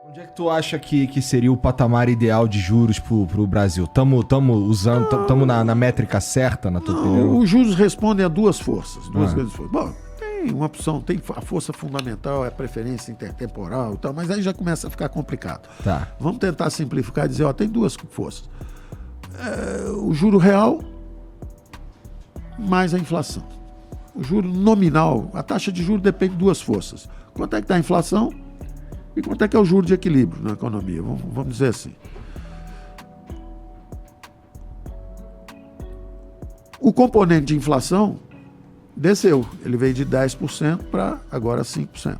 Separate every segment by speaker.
Speaker 1: Onde é que tu acha que seria o patamar ideal de juros pro Brasil? Tamo na métrica certa, na tua opinião?
Speaker 2: Os juros respondem a duas forças, duas grandes forças. Bom, tem uma opção, tem a força fundamental, é a preferência intertemporal e tal, mas aí já começa a ficar complicado.
Speaker 1: Tá.
Speaker 2: Vamos tentar simplificar e dizer, tem duas forças. O juro real mais a inflação. O juro nominal, a taxa de juros depende de duas forças. Quanto é que está a inflação e quanto é que é o juro de equilíbrio na economia? Vamos dizer assim. O componente de inflação desceu. Ele veio de 10% para agora 5%.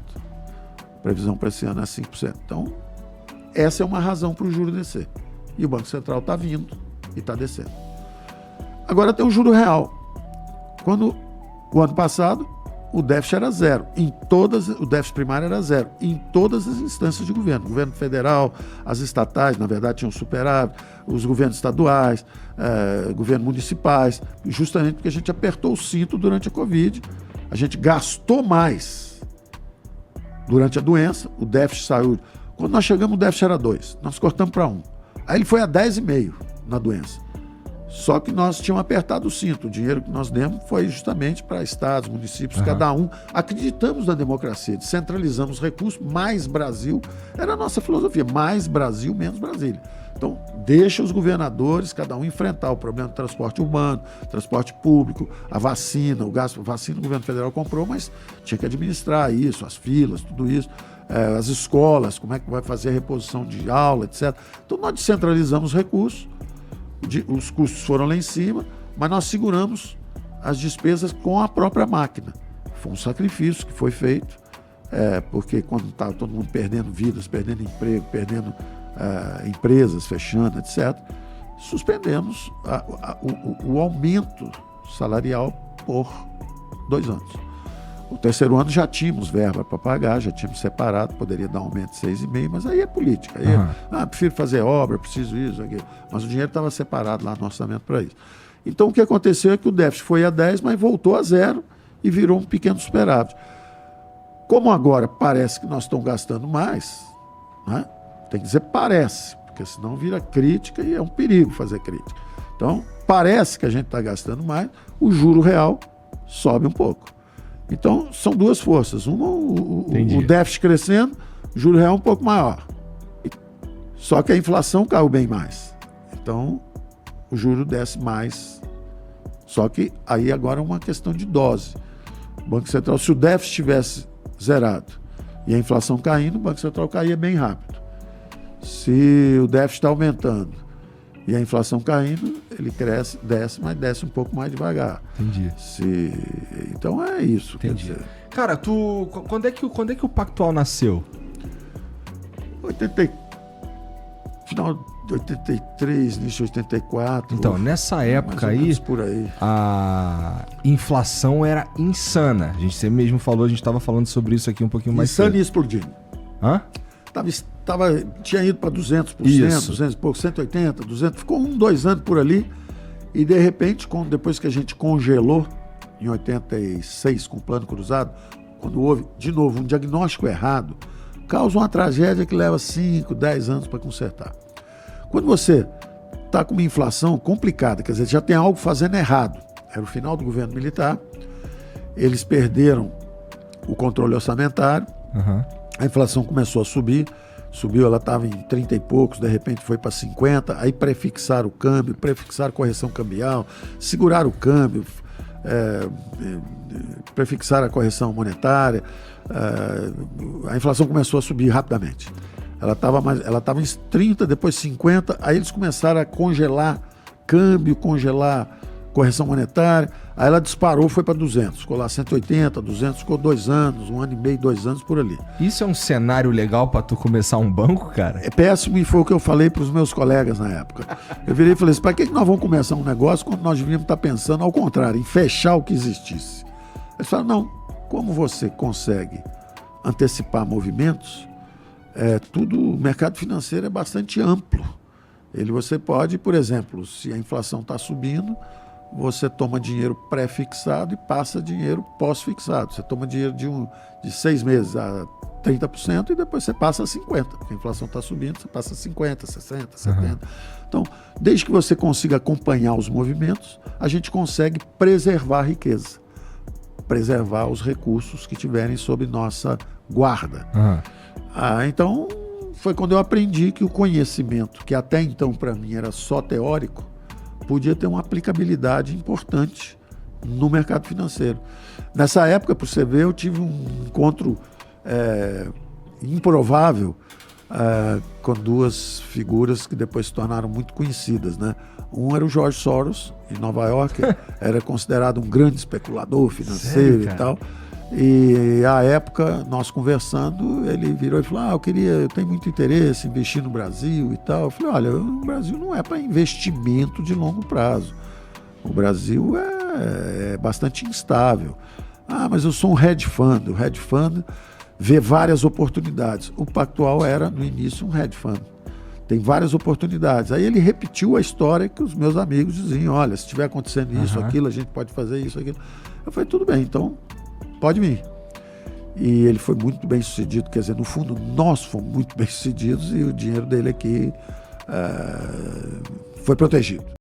Speaker 2: A previsão para esse ano é 5%. Então, essa é uma razão para o juro descer. E o Banco Central está vindo e está descendo. Agora tem o juro real. Quando o ano passado o déficit era zero. O déficit primário era zero. Em todas as instâncias de governo. O governo federal, as estatais, na verdade, tinham superávit, os governos estaduais, governos municipais, justamente porque a gente apertou o cinto durante a Covid. A gente gastou mais durante a doença, o déficit saiu. Quando nós chegamos, o déficit era 2. Nós cortamos para 1. Aí ele foi a 10,5 na doença. Só que nós tínhamos apertado o cinto. O dinheiro que nós demos foi justamente para estados, municípios, cada um. Acreditamos na democracia, descentralizamos recursos, mais Brasil. Era a nossa filosofia, mais Brasil, menos Brasília. Então, deixa os governadores, cada um, enfrentar o problema do transporte urbano, transporte público, a vacina, o gasto. Vacina o governo federal comprou, mas tinha que administrar isso, as filas, tudo isso. As escolas, como é que vai fazer a reposição de aula, etc. Então, nós descentralizamos recursos. Os custos foram lá em cima, mas nós seguramos as despesas com a própria máquina. Foi um sacrifício que foi feito, porque quando estava todo mundo perdendo vidas, perdendo emprego, perdendo empresas fechando, etc., suspendemos o aumento salarial por 2 anos. O terceiro ano já tínhamos verba para pagar, já tínhamos separado, poderia dar um aumento de 6,5%, mas aí é política. Aí prefiro fazer obra, preciso isso, aquilo. Mas o dinheiro estava separado lá no orçamento para isso. Então o que aconteceu é que o déficit foi a 10, mas voltou a 0 e virou um pequeno superávit. Como agora parece que nós estamos gastando mais, né? Tem que dizer parece, porque senão vira crítica e é um perigo fazer crítica. Então, parece que a gente está gastando mais, o juro real sobe um pouco. Então, são duas forças. Uma, o déficit crescendo, o juro real um pouco maior. Só que a inflação caiu bem mais. Então, o juro desce mais. Só que aí agora é uma questão de dose. O Banco Central, se o déficit estivesse zerado e a inflação caindo, o Banco Central caía bem rápido. Se o déficit está aumentando e a inflação caindo, ele cresce, desce, mas desce um pouco mais devagar.
Speaker 1: Entendi.
Speaker 2: Então é isso.
Speaker 1: Entendi. Cara, quando é que o Pactual nasceu?
Speaker 2: Final de 83, início de 84.
Speaker 1: Então, nessa época aí,
Speaker 2: por aí,
Speaker 1: a inflação era insana. Você mesmo falou, a gente estava falando sobre isso aqui um pouquinho mais cedo.
Speaker 2: Insana e explodindo.
Speaker 1: Hã?
Speaker 2: Tinha ido para 200%,
Speaker 1: Isso.
Speaker 2: 200 e pouco, 180, 200, ficou 2 anos por ali, e de repente, depois que a gente congelou, em 86, com o plano cruzado, quando houve, de novo, um diagnóstico errado, causa uma tragédia que leva 5, 10 anos para consertar. Quando você está com uma inflação complicada, quer dizer, já tem algo fazendo errado, era o final do governo militar, eles perderam o controle orçamentário, a inflação começou a subir, ela estava em 30 e poucos, de repente foi para 50, aí prefixaram o câmbio, prefixaram correção cambial, seguraram o câmbio, prefixaram a correção monetária, a inflação começou a subir rapidamente. Ela estava em 30, depois 50, aí eles começaram a congelar câmbio, congelar correção monetária, aí ela disparou, foi para 200, ficou lá 180, 200, ficou 2 anos, 1 ano e meio, 2 anos por ali.
Speaker 1: Isso é um cenário legal para tu começar um banco, cara? É
Speaker 2: péssimo e foi o que eu falei para os meus colegas na época. Eu virei e falei assim, para que nós vamos começar um negócio quando nós devíamos estar pensando ao contrário, em fechar o que existisse? Eles falaram, não, como você consegue antecipar movimentos, o mercado financeiro é bastante amplo. Você pode, por exemplo, se a inflação está subindo, você toma dinheiro pré-fixado e passa dinheiro pós-fixado. Você toma dinheiro de 6 meses a 30% e depois você passa a 50%. Porque a inflação está subindo, você passa a 50%, 60%, 70%. Então, desde que você consiga acompanhar os movimentos, a gente consegue preservar a riqueza, preservar os recursos que tiverem sob nossa guarda. Então, foi quando eu aprendi que o conhecimento, que até então para mim era só teórico, podia ter uma aplicabilidade importante no mercado financeiro. Nessa época, para você ver, eu tive um encontro improvável com duas figuras que depois se tornaram muito conhecidas, né? Um era o George Soros, em Nova York, era considerado um grande especulador financeiro. Sério, e tal. E à época, nós conversando, ele virou e falou: eu tenho muito interesse em investir no Brasil e tal. Eu falei: olha, o Brasil não é para investimento de longo prazo. O Brasil é bastante instável. Mas eu sou um hedge fund. O hedge fund vê várias oportunidades. O Pactual era, no início, um hedge fund. Tem várias oportunidades. Aí ele repetiu a história que os meus amigos diziam: olha, se estiver acontecendo isso, aquilo, a gente pode fazer isso, aquilo. Eu falei: tudo bem, então pode vir. E ele foi muito bem sucedido, quer dizer, no fundo nós fomos muito bem sucedidos e o dinheiro dele aqui foi protegido.